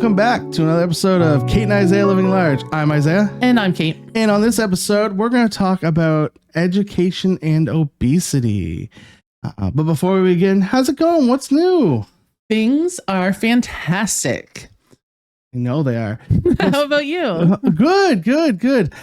welcome back to another episode of Kate and Isaiah Living Large. I'm Isaiah. And I'm Kate. And on this episode, we're going to talk about education and obesity. But before we begin, how's it going? What's new? Things are fantastic. I know they are. How about you? Good.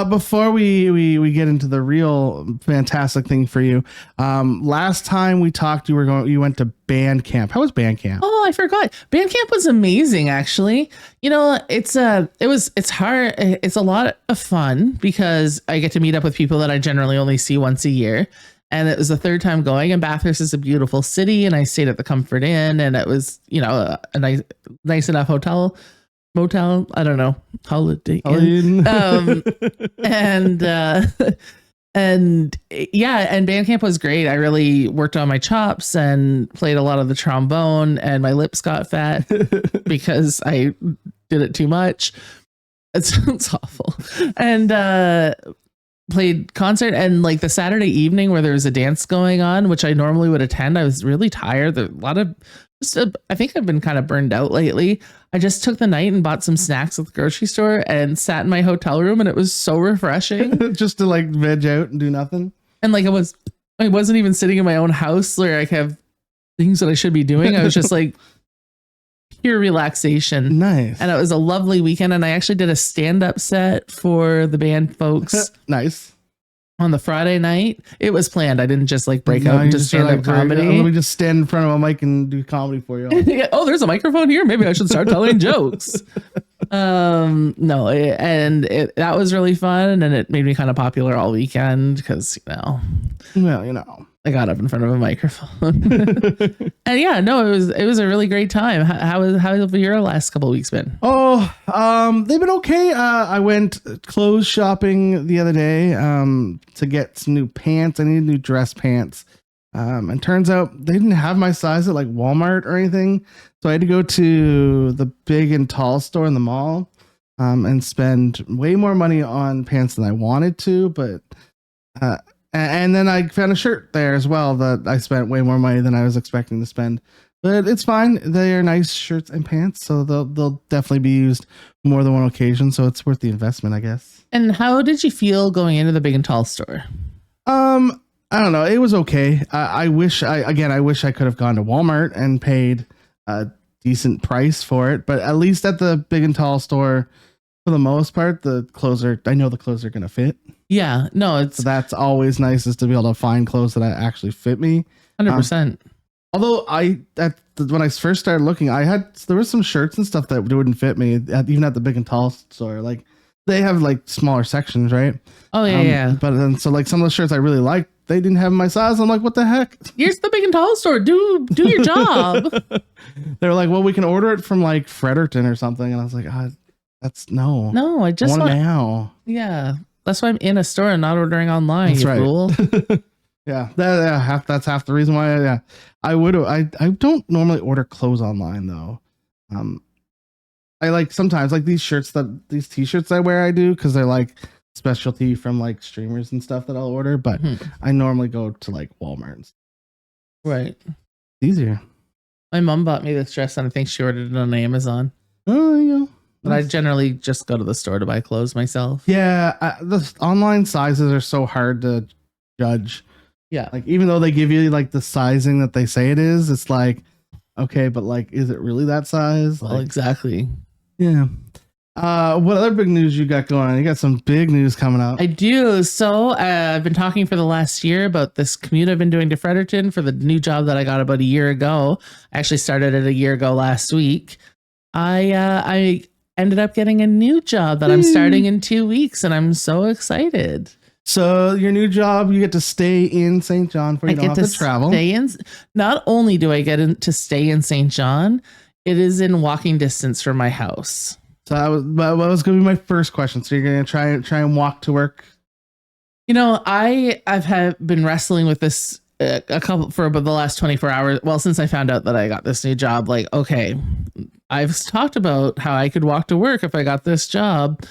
Before we get into the real fantastic thing for you, last time we talked, you went to band camp. How was band camp? Oh, I forgot. Band camp was amazing, actually. You know, it's hard. It's a lot of fun because I get to meet up with people that I generally only see once a year. And it was the third time going, and Bathurst is a beautiful city, and I stayed at the Comfort Inn, and it was, you know, a nice enough motel, I don't know, holiday inn. And band camp was great. I really worked on my chops and played a lot of the trombone, and my lips got fat because I did it too much. It's awful. And played concert, and like the Saturday evening where there was a dance going on, which I normally would attend, I was really tired. There a lot of I think I've been kind of burned out lately. I just took the night and bought some snacks at the grocery store and sat in my hotel room, and it was so refreshing. Just to like veg out and do nothing. And like I wasn't even sitting in my own house where I have things that I should be doing. I was just like pure relaxation. Nice. And it was a lovely weekend. And I actually did a stand-up set for the band folks. Nice. On the Friday night. It was planned. I didn't just like break out into stand-up comedy. Let me just stand in front of a mic and do comedy for you. Oh, there's a microphone here. Maybe I should start telling jokes. That was really fun, and it made me kind of popular all weekend because I got up in front of a microphone. And yeah, no, it was a really great time. How have your last couple of weeks been? Oh, they've been okay. I went clothes shopping the other day to get some new pants. I needed new dress pants. And turns out they didn't have my size at like Walmart or anything. So I had to go to the big and tall store in the mall and spend way more money on pants than I wanted to. But and then I found a shirt there as well that I spent way more money than I was expecting to spend. But it's fine. They are nice shirts and pants, so they'll definitely be used more than one occasion. So it's worth the investment, I guess. And how did you feel going into the big and tall store? I don't know. It was okay. I wish I could have gone to Walmart and paid a decent price for it. But at least at the big and tall store, for the most part, I know the clothes are going to fit. Yeah, no, so that's always nice, is to be able to find clothes that actually fit me. 100%. Although when I first started looking, there was some shirts and stuff that wouldn't fit me, even at the big and tall store. Like they have like smaller sections, right? Oh yeah. But then so like some of the shirts I really liked, they didn't have my size. I'm like, what the heck? Here's the big and tall store. Do your job. They were like, well, we can order it from like Fredericton or something, and I was like, that's no. No, I just want it now. Yeah. That's why I'm in a store and not ordering online. That's you right. Fool. Yeah, that's half the reason why. I don't normally order clothes online though. I like sometimes like these t-shirts I wear, I do because they're like specialty from like streamers and stuff that I'll order. But I normally go to like Walmart. Right. It's easier. My mom bought me this dress, and I think she ordered it on Amazon. Oh, yeah. But I generally just go to the store to buy clothes myself. Yeah, the online sizes are so hard to judge. Yeah. Like, even though they give you like the sizing that they say it is, it's like, okay, but like, is it really that size? Well, exactly. Yeah. What other big news you got going on? You got some big news coming up. I do. So I've been talking for the last year about this commute I've been doing to Fredericton for the new job that I got about a year ago. I actually started it a year ago last week. I ended up getting a new job that I'm starting in 2 weeks, and I'm so excited. So your new job, you get to stay in St. John for you don't have to travel. Not only do I get to stay in St. John, it is in walking distance from my house. So that was going to be my first question. So you're going to try and walk to work? You know, I've been wrestling with this for about the last 24 hours. Well, since I found out that I got this new job, like, okay, I've talked about how I could walk to work if I got this job.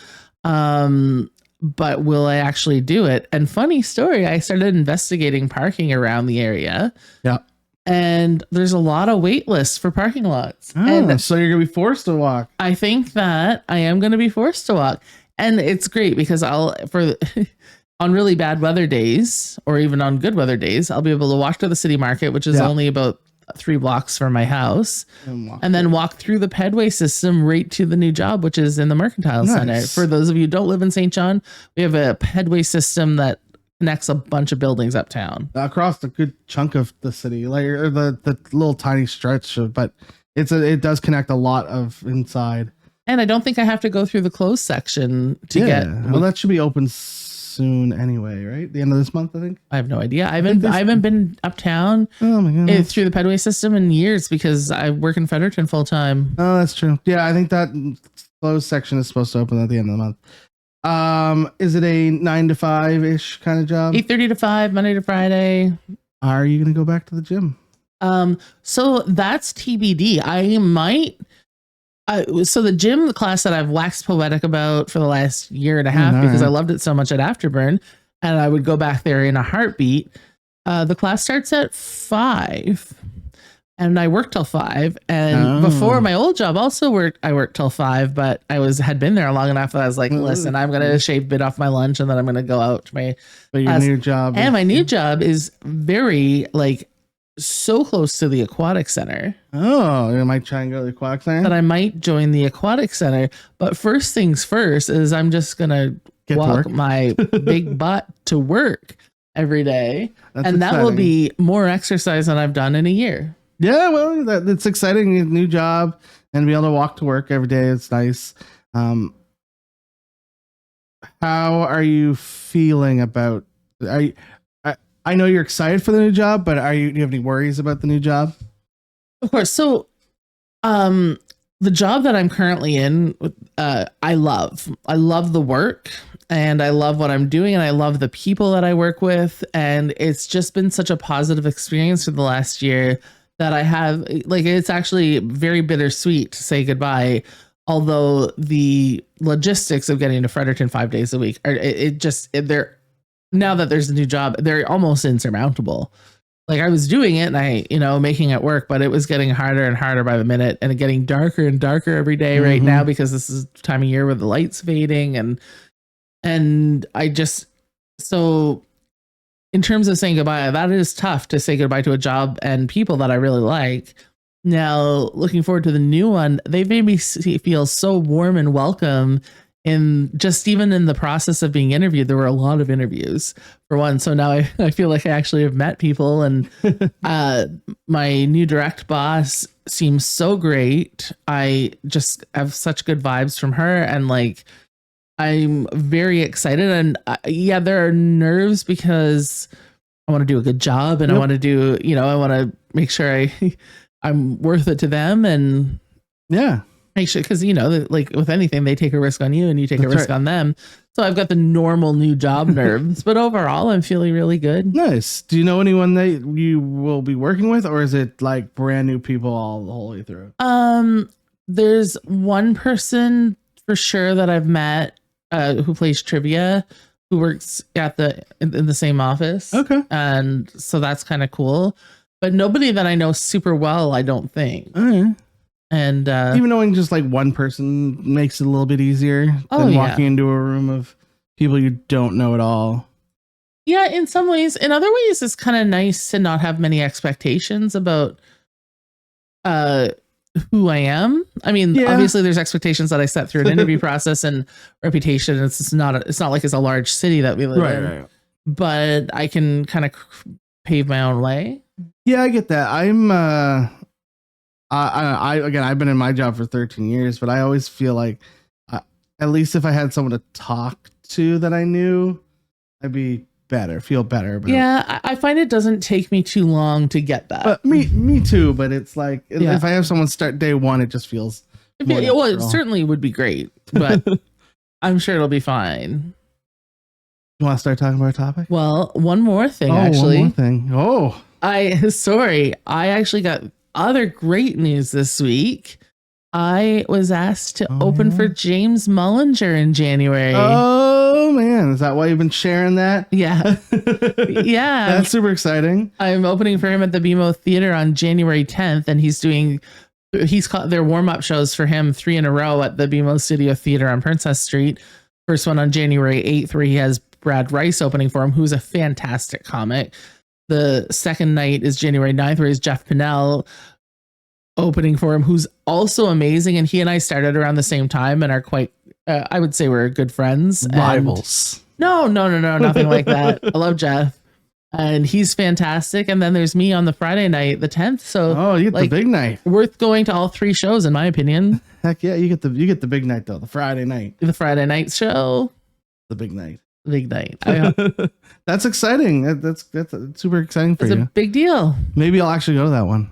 But will I actually do it? And funny story, I started investigating parking around the area. Yeah. and there's a lot of wait lists for parking lots. Oh, And so you're gonna be forced to walk. I think that I am going to be forced to walk. And it's great because on really bad weather days or even on good weather days, I'll be able to walk to the city market, which is only about 3 blocks from my house, and then walk through the pedway system right to the new job, which is in the Mercantile Center. For those of you who don't live in St. John, we have a pedway system that connects a bunch of buildings uptown. Across a good chunk of the city, like or the little tiny stretch, but it does connect a lot of inside. And I don't think I have to go through the closed section to get. Well, that should be open soon anyway, right? The end of this month, I think. I have no idea. I haven't been uptown through the pedway system in years because I work in Fredericton full time. Oh, that's true. Yeah, I think that closed section is supposed to open at the end of the month. Is it a 9 to 5 ish kind of job? 8:30 to 5, Monday to Friday. Are you gonna go back to the gym? So that's TBD. I might. So the gym class that I've waxed poetic about for the last year and a half because I loved it so much at Afterburn, and I would go back there in a heartbeat. The class starts at 5, and I work till 5. And before my old job, I worked till 5, but had been there long enough that I was like, listen, I'm gonna shave a bit off my lunch, and then I'm gonna go out to my. But your new job, and my new job is very so close to the aquatic center. Oh, you might try and go to the aquatic center? That I might join the aquatic center. But first things first is I'm just going to walk my big butt to work every day. That's exciting. That will be more exercise than I've done in a year. Yeah, well, that's exciting. A new job and be able to walk to work every day. It's nice. How are you feeling about... I know you're excited for the new job, but do you have any worries about the new job? Of course. So, the job that I'm currently in, I love the work and I love what I'm doing and I love the people that I work with. And it's just been such a positive experience for the last year that I have, it's actually very bittersweet to say goodbye. Although the logistics of getting to Fredericton 5 days a week they're now that there's a new job, they're almost insurmountable. I was doing it and making it work, but it was getting harder and harder by the minute and getting darker and darker every day right now because this is the time of year where the light's fading and so in terms of saying goodbye, that is tough to say goodbye to a job and people that I really like. Now, looking forward to the new one, they made me feel so warm and welcome. Even in the process of being interviewed, there were a lot of interviews for one. So now I feel like I actually have met people and my new direct boss seems so great. I just have such good vibes from her and I'm very excited. And there are nerves because I want to do a good job and I want to do, I want to make sure I'm worth it to them and make sure, because with anything, they take a risk on you and you take a risk on them. So I've got the normal new job nerves, but overall I'm feeling really good. Nice. Do you know anyone that you will be working with, or is it brand new people all the whole way through? There's one person for sure that I've met who plays trivia, who works in the same office. Okay. And so that's kind of cool, but nobody that I know super well, I don't think. All right. And even knowing just one person makes it a little bit easier than walking into a room of people you don't know at all. Yeah, in some ways. In other ways, it's kind of nice to not have many expectations about who I am. I mean, obviously there's expectations that I set through an interview process and reputation. It's not like it's a large city that we live in. Right. But I can kind of pave my own way. Yeah, I get that. I've been in my job for 13 years, but I always feel like at least if I had someone to talk to that I knew, I'd feel better about it. I find it doesn't take me too long to get that. But me too, but it's if I have someone start day one, it just feels it certainly would be great, but I'm sure it'll be fine. You want to start talking about a topic? Well, one more thing, actually. One more thing. I actually got other great news this week. I was asked to open for James Mullinger in January. Oh man, is that why you've been sharing that? Yeah. Yeah. That's super exciting. I'm opening for him at the BMO Theater on January 10th, and he's called their warm-up shows for him 3 in a row at the BMO Studio Theater on Princess Street. First one on January 8th, where he has Brad Rice opening for him, who's a fantastic comic. The second night is January 9th, where he's Jeff Pinnell opening for him, who's also amazing. And he and I started around the same time and are quite, I would say we're good friends. Rivals. No, nothing like that. I love Jeff. And he's fantastic. And then there's me on the Friday night, the 10th. So you get the big night. Worth going to all 3 shows, in my opinion. Heck yeah, you get the big night though. The Friday night. The Friday night show. The big night. Big night. That's exciting. That's super exciting for you. It's a big deal. Maybe I'll actually go to that one.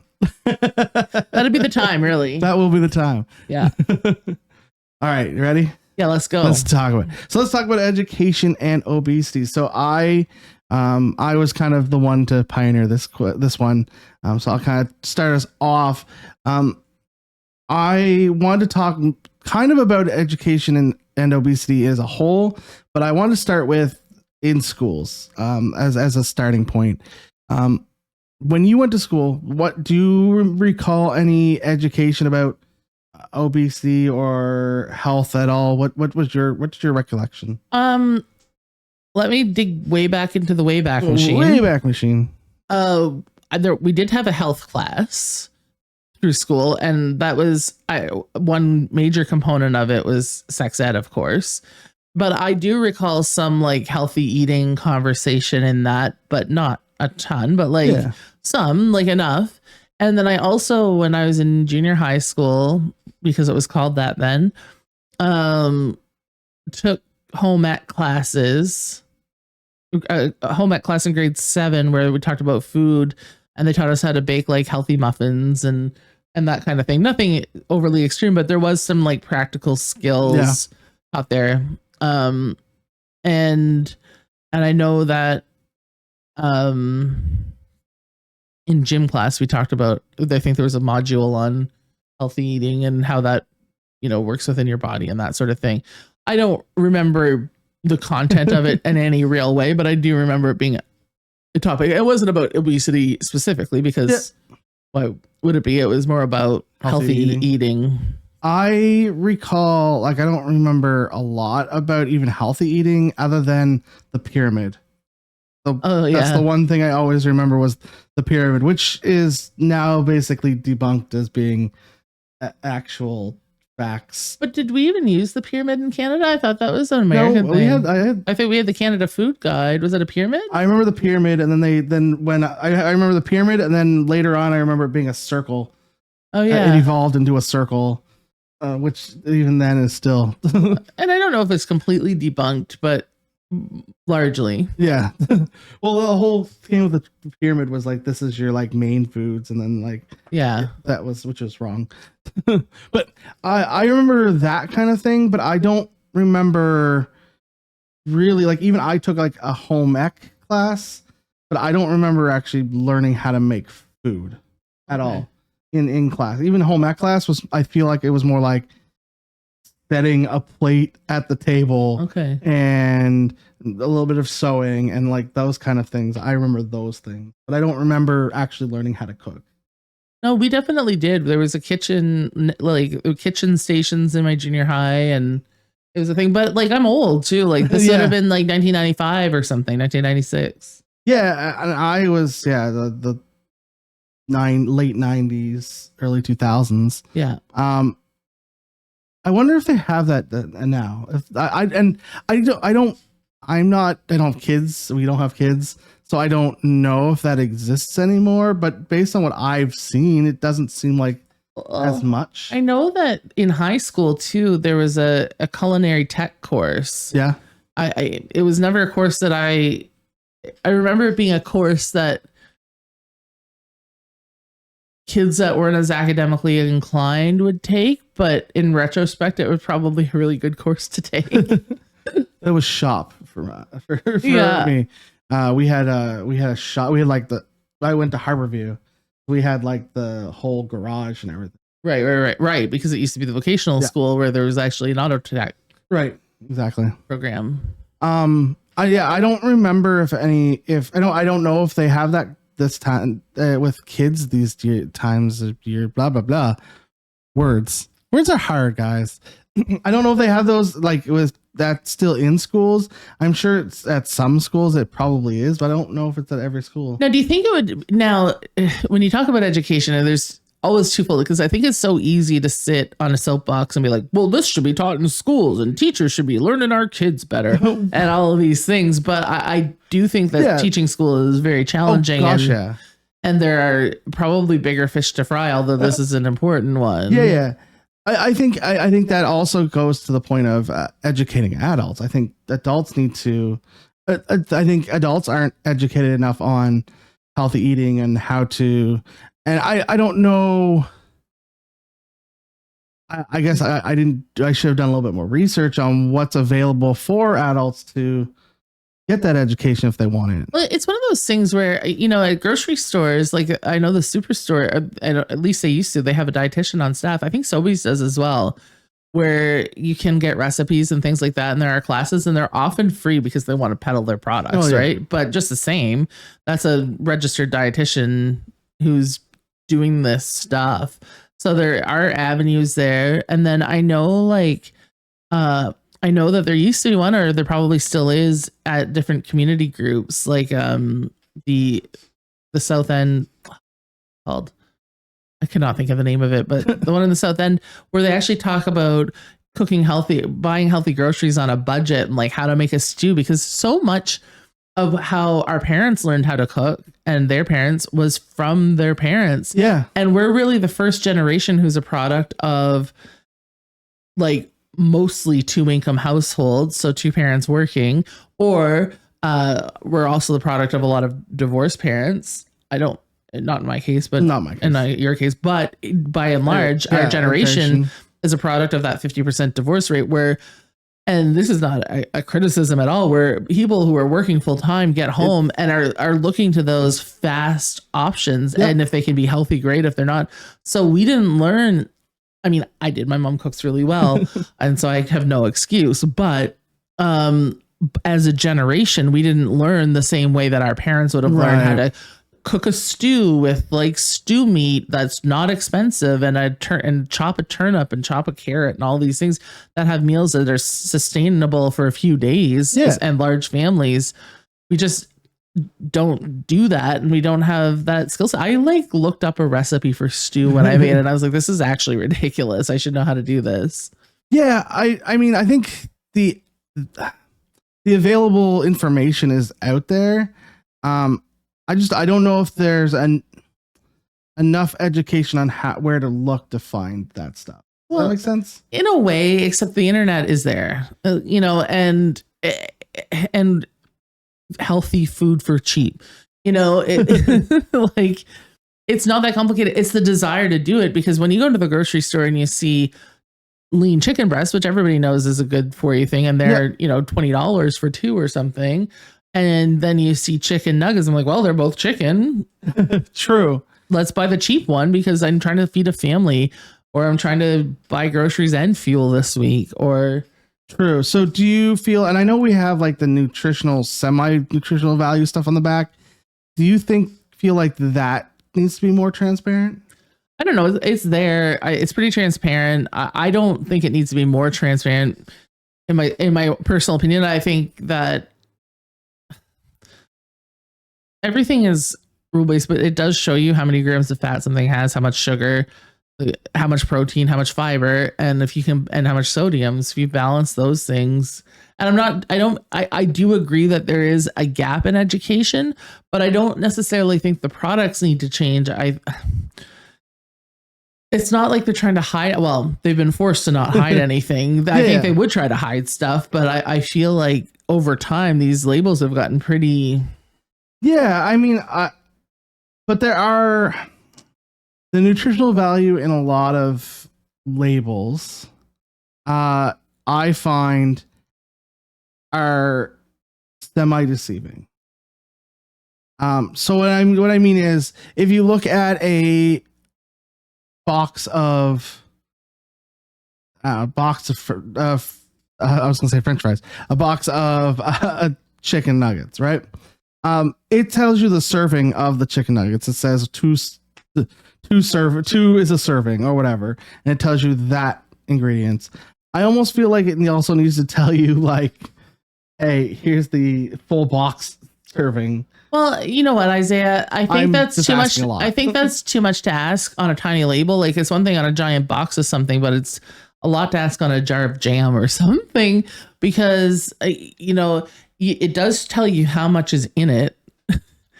That'd be the time, really. That will be the time. Yeah. All right, you ready? Yeah, let's go. Let's talk about education and obesity. So I was kind of the one to pioneer this one. So I'll kind of start us off. I wanted to talk kind of about education and obesity as a whole, but I want to start with in schools as a starting point. When you went to school, what do you recall any education about obesity or health at all? What's your recollection? Let me dig way back into the Wayback Machine. Wayback Machine. We did have a health class through school, and that was one major component of it was sex ed, of course. But I do recall some like healthy eating conversation in that, but not a ton, but some, like enough. And then I also, when I was in junior high school, because it was called that then, took home ec classes, a home ec class in grade 7 where we talked about food, and they taught us how to bake like healthy muffins and that kind of thing. Nothing overly extreme, but there was some like practical skills out there. And I know that in gym class we talked about, I think there was a module on healthy eating and how that, works within your body and that sort of thing. I don't remember the content of it in any real way, but I do remember it being a topic. It wasn't about obesity specifically because why would it be? It was more about healthy eating. I recall, I don't remember a lot about even healthy eating other than the pyramid. That's the one thing I always remember was the pyramid, which is now basically debunked as being actual facts. But did we even use the pyramid in Canada? I thought that was an American thing. I think we had the Canada Food Guide. Was it a pyramid? I remember the pyramid, and then I remember the pyramid, and then later on I remember it being a circle. Oh yeah, it evolved into a circle, which even then is still. And I don't know if it's completely debunked, but largely. Yeah. Well, the whole thing with the pyramid was like, this is your like main foods, and then which was wrong. But I remember that kind of thing, but I don't remember really, like, even I took like a home ec class, but I don't remember actually learning how to make food at all in class. Even home ec class I feel like it was more like setting a plate at the table, and a little bit of sewing and like those kind of things. I remember those things, but I don't remember actually learning how to cook. No, we definitely did. There was a kitchen, like kitchen stations in my junior high, and it was a thing. But like, I'm old too. Like this would have been like 1995 or something, 1996. Yeah, and I was the late 90s, early 2000s. Yeah. I wonder if they have that now. I don't have kids. We don't have kids, so I don't know if that exists anymore. But based on what I've seen, it doesn't seem like as much. I know that in high school too, there was a culinary tech course. Yeah. It was never a course that I remember it being a course that kids that weren't as academically inclined would take, but in retrospect, it was probably a really good course to take. It was shop for me. We had a shop. We had I went to Harborview. We had like the whole garage and everything. Right. Because it used to be the vocational school where there was actually an auto tech. Right. Exactly. Program. I don't remember if I don't know if they have that this time with kids these times of year, blah blah blah. Words are hard, guys. I don't know if they have those like with that still in schools. I'm sure it's at some schools it probably is, but I don't know if it's at every school. Now, do you think it would, now, when you talk about education, and there's always twofold, because I think it's so easy to sit on a soapbox and be like, well, this should be taught in schools and teachers should be learning our kids better and all of these things. But I do think that teaching school is very challenging. Oh, gosh, and there are probably bigger fish to fry, although this is an important one. Yeah. I think that also goes to the point of educating adults. I think adults need to. I think adults aren't educated enough on healthy eating and how to. And I don't know. I guess I didn't. I should have done a little bit more research on what's available for adults to get that education if they want it. Well, it's one of those things where, at grocery stores, like I know the superstore, at least they used to, they have a dietitian on staff. I think Sobeys does as well, where you can get recipes and things like that. And there are classes and they're often free because they want to peddle their products, right? But just the same, that's a registered dietitian who's doing this stuff. So there are avenues there. And then I know I know that there used to be one, or there probably still is at different community groups, like the South End called, I cannot think of the name of it, but the one in the South End where they actually talk about cooking healthy, buying healthy groceries on a budget, and like how to make a stew, because so much of how our parents learned how to cook and their parents was from their parents. Yeah. And we're really the first generation who's a product of like mostly 2-income households, so 2 parents working, or we're also the product of a lot of divorced parents. Not in my case, but not my case. In your case, but by and large, our generation is a product of that 50% divorce rate, where, and this is not a criticism at all, where people who are working full time get home and are looking to those fast options. And if they can be healthy, great. If they're not, so we didn't learn. I mean, I did. My mom cooks really well, and so I have no excuse. But as a generation, we didn't learn the same way that our parents would have learned how to cook a stew with like stew meat that's not expensive, and chop a turnip and chop a carrot and all these things that have meals that are sustainable for a few days and large families. We just don't do that, and we don't have that skill set. I looked up a recipe for stew when I made it, and I was like, this is actually ridiculous. I should know how to do this. Yeah, I mean, I think the available information is out there. I don't know if there's enough education on where to look to find that stuff. Does that make sense? In a way, except the internet is there, and healthy food for cheap, like it's not that complicated. It's the desire to do it, because when you go to the grocery store and you see lean chicken breasts, which everybody knows is a good for you thing, and they're $20 for 2 or something, and then you see chicken nuggets, I'm like, well, they're both chicken. True. Let's buy the cheap one because I'm trying to feed a family, or I'm trying to buy groceries and fuel this week, or True. So do you feel, and I know we have like the nutritional, semi-nutritional value stuff on the back. Do you feel like that needs to be more transparent? I don't know. It's there. It's pretty transparent. I don't think it needs to be more transparent in my personal opinion. I think that everything is rule-based, but it does show you how many grams of fat something has, how much sugar, how much protein, how much fiber, and and how much sodium. So if you balance those things, and I do agree that there is a gap in education, but I don't necessarily think the products need to change. It's not like they're trying to hide. Well, they've been forced to not hide anything. I think they would try to hide stuff, but I feel like over time, these labels have gotten pretty. Yeah. I mean, but there are the nutritional value in a lot of labels, I find are semi-deceiving. So what I mean is, if you look at a box of I was gonna say French fries, a box of chicken nuggets, right? It tells you the serving of the chicken nuggets. It says two is a serving or whatever, and it tells you that ingredients. I almost feel like it also needs to tell you like, hey, here's the full box serving. Well, you know what, Isaiah? I think that's too much. I think that's too much to ask on a tiny label. Like, it's one thing on a giant box of something, but it's a lot to ask on a jar of jam or something, because it does tell you how much is in it.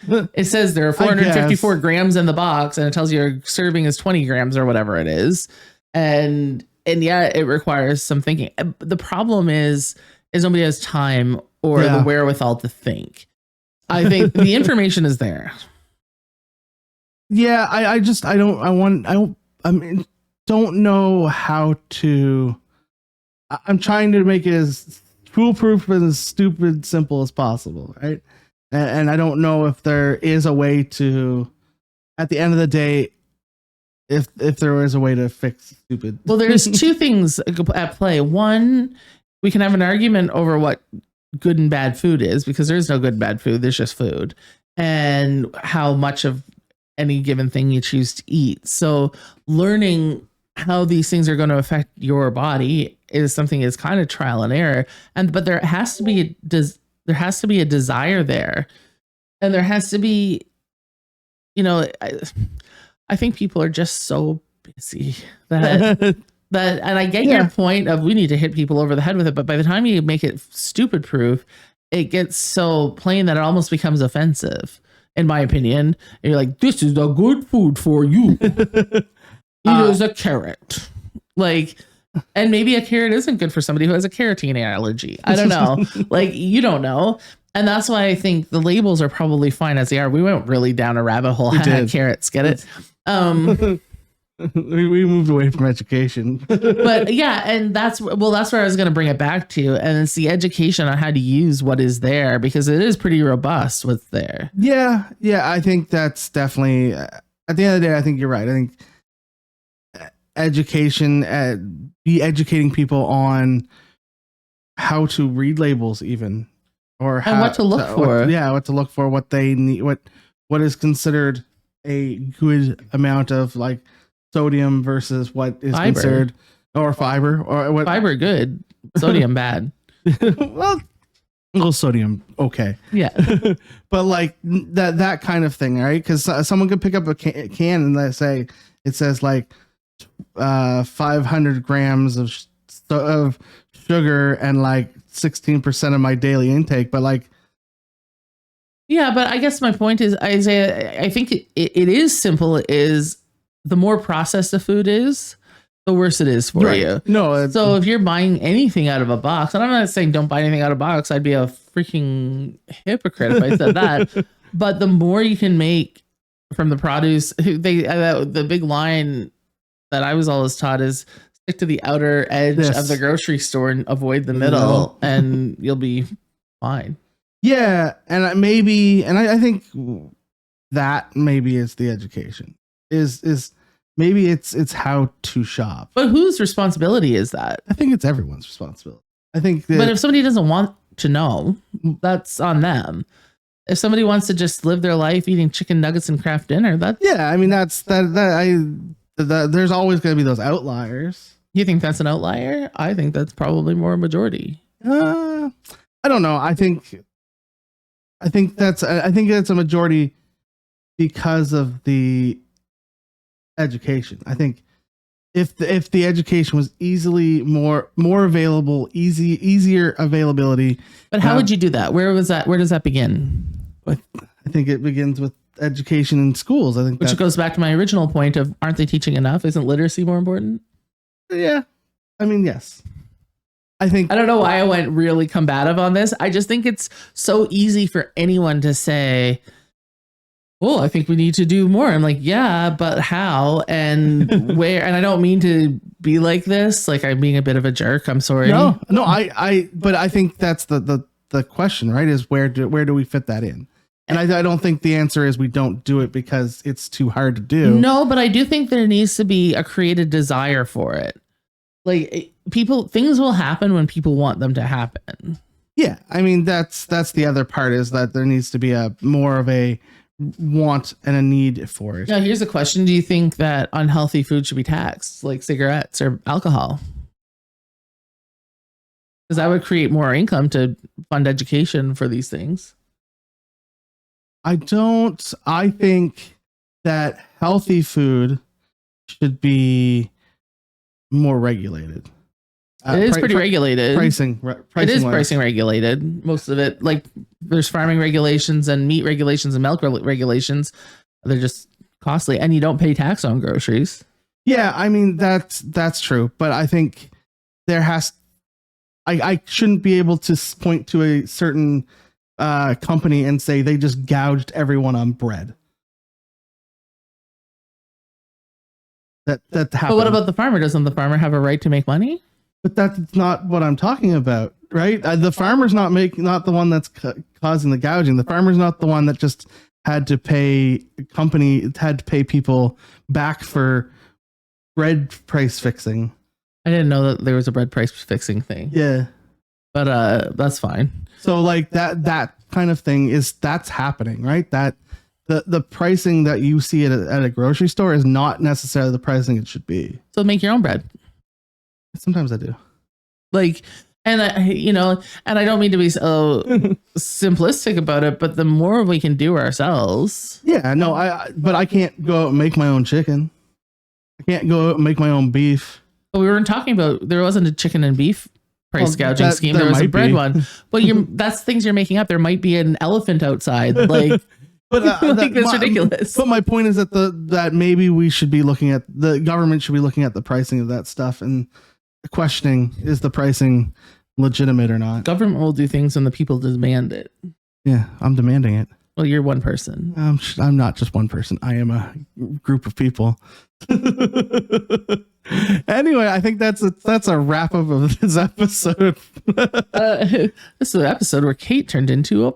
It says there are 454 grams in the box, and it tells you your serving is 20 grams or whatever it is. And yeah, it requires some thinking. The problem is nobody has time or the wherewithal to think. I think the information is there. Yeah, I don't know how to. I'm trying to make it as foolproof and as stupid simple as possible, right? And I don't know if there is a way to, at the end of the day, if there is a way to fix stupid. Well, there's two things at play. One, we can have an argument over what good and bad food is, because there's no good and bad food. There's just food, and how much of any given thing you choose to eat. So learning how these things are going to affect your body is something that's kind of trial and error. But there has to be a desire there, and there has to be, I think people are just so busy that and I get your point of we need to hit people over the head with it, but by the time you make it stupid proof, it gets so plain that it almost becomes offensive, in my opinion. And you're like, this is a good food for you. It is a carrot. Like, and maybe a carrot isn't good for somebody who has a carotene allergy. I don't know. Like, you don't know. And that's why I think the labels are probably fine as they are. We went really down a rabbit hole. Carrots, get it? We moved away from education. But yeah, and that's where I was going to bring it back to. And it's the education on how to use what is there, because it is pretty robust what's there. Yeah. I think that's definitely, at the end of the day, I think you're right. I think education, be educating people on how to read labels, even, or how, and what to look for. What to look for, what they need, what is considered a good amount of like sodium versus what is considered, or fiber, or what fiber good, sodium bad. Well, a little sodium, okay, yeah, but like that kind of thing, right? Because someone could pick up a can and let's say it says like 500 grams of sugar and like 16% of my daily intake, but like, yeah, but I guess my point is, Isaiah, I think it is simple. Is the more processed the food is, the worse it is for you. No, so if you're buying anything out of a box, and I'm not saying don't buy anything out of a box, I'd be a freaking hypocrite if I said that. But the more you can make from the produce, the big line that I was always taught is stick to the outer edge of the grocery store and avoid the middle, and you'll be fine. Yeah, and I think that maybe is the education. Is maybe it's how to shop. But whose responsibility is that? I think it's everyone's responsibility. I think but if somebody doesn't want to know, that's on them. If somebody wants to just live their life eating chicken nuggets and craft dinner, that's I mean there's always going to be those outliers. You think that's an outlier? I think that's probably more a majority. I don't know. I think that's a majority because of the education. I think if the education was easily more available, easier availability. But how would you do that? Where does that begin? I think it begins with education in schools. I think, which goes back to my original point of, aren't they teaching enough? Isn't literacy more important? Yeah, I mean, yes. I don't know why I went really combative on this. I just think it's so easy for anyone to say, well, I think we need to do more. I'm like, yeah, but how and where? And I don't mean to be like this. Like, I'm being a bit of a jerk. I'm sorry. No, but I think that's the question, right? Is where do we fit that in? And I don't think the answer is we don't do it because it's too hard to do. No, but I do think there needs to be a created desire for it. Like things will happen when people want them to happen. Yeah, I mean that's the other part, is that there needs to be a more of a want and a need for it. Now, here's a question: do you think that unhealthy food should be taxed, like cigarettes or alcohol? Because that would create more income to fund education for these things. I think that healthy food should be more regulated. It is pretty regulated. Pricing it is pricing regulated. Most of it, like there's farming regulations and meat regulations and milk regulations. They're just costly, and you don't pay tax on groceries. Yeah, I mean that's true, but I think there has. I shouldn't be able to point to a certain company and say they just gouged everyone on bread. That happened. But what about the farmer? Doesn't the farmer have a right to make money? But that's not what I'm talking about, right? The farmer's not the one that's causing the gouging. The farmer's not the one that just had to pay people back for bread price fixing. I didn't know that there was a bread price fixing thing. Yeah, but that's fine. So like that kind of thing that's happening, right? That the pricing that you see at a grocery store is not necessarily the pricing it should be. So make your own bread. Sometimes I do. Like, and I don't mean to be so simplistic about it, but the more we can do ourselves. Yeah, no, but I can't go out and make my own chicken. I can't go out and make my own beef. But we weren't talking about, there wasn't a chicken and beef price gouging scheme. There was a bread one. But that's things you're making up. There might be an elephant outside. Like, but that's ridiculous. But my point is that maybe we should be looking at, the government should be looking at the pricing of that stuff and questioning, is the pricing legitimate or not? Government will do things when the people demand it. Yeah, I'm demanding it. Well, you're one person. I'm not just one person. I am a group of people. Anyway, I think that's a wrap up of this episode. This is an episode where Kate turned into a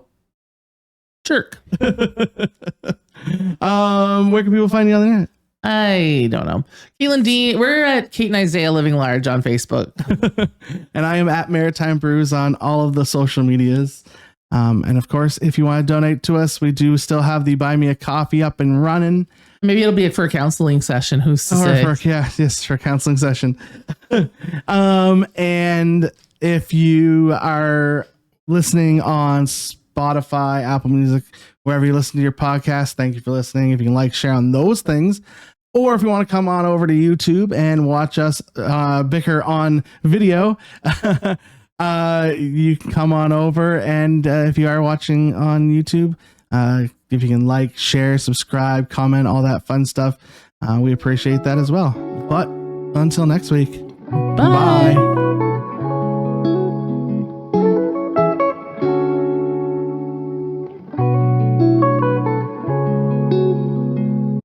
jerk. Where can people find you on the internet? I don't know. Keelan D. We're at Kate and Isaiah Living Large on Facebook. And I am at Maritime Brews on all of the social medias. And of course, if you want to donate to us, we do still have the Buy Me a Coffee up and running. Maybe it'll be for a counseling session. Who's to say? For a counseling session. And if you are listening on Spotify, Apple Music, wherever you listen to your podcast, thank you for listening. If you can like, share on those things. Or if you want to come on over to YouTube and watch us bicker on video, you can come on over. And if you are watching on YouTube, if you can like, share, subscribe, comment, all that fun stuff, we appreciate that as well. But until next week, bye.